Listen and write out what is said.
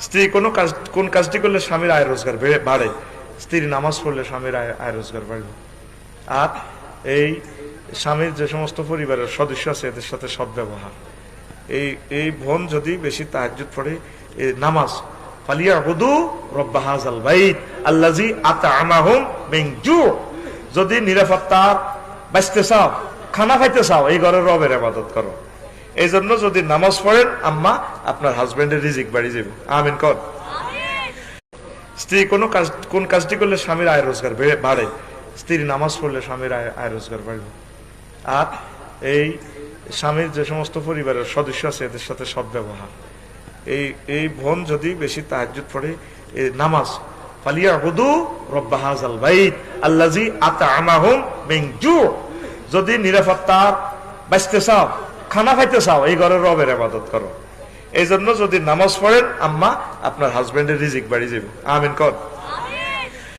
স্ত্রী কোন কাজটি করলে স্বামীর আয় রোজগার বাড়ে? স্ত্রী নামাজ পড়লে স্বামীর আয় রোজগার বাড়বে। আর এই স্বামীর যে সমস্ত পরিবারের সদস্য আছে এদের সাথে সদ্ব্যবহার। এই বোন যদি বেশি তাহাজ্জুদ পড়ে, নামাজ ফালিয়াবুদু রব্ব হাযাল বাইত আল্লাযী আত'আমাহুম মিন জু', যদি নিরাপত্তা বাঁচতে চাও, খানা খাইতে চাও, এই ঘরের রবের ইবাদত করো। এই জন্য যদি নামাজ পড়েন আম্মা, আপনার হাজবেন্ডের রিজিক বাড়ি যাবে। আমিন কর। স্ত্রী কোন কাজটি করলে স্বামীর আয় রোজগার বাড়ে? স্ত্রী নামাজ পড়লে স্বামীর আয় রোজগার বাড়বে। আর এই স্বামীর যে সমস্ত পরিবারের সদস্য আছে এদের সাথে সদ্ব্যবহার। এই বোন যদি বেশি তাহাজ্জুদ পড়ে, নামাজ ফালিয়াবুদু রব্ব হাযাল বাইত আল্লাযী আত'আমাহুম মিন জু', যদি নিরাপত্তা বাঁচতে চাও, খানা খাইতে চাও, এই ঘরের রবের ইবাদত করো। এই জন্য যদি নামাজ পড়েন আম্মা, আপনার হাজবেন্ডের রিজিক বাড়ি যাবে। আমিন কর।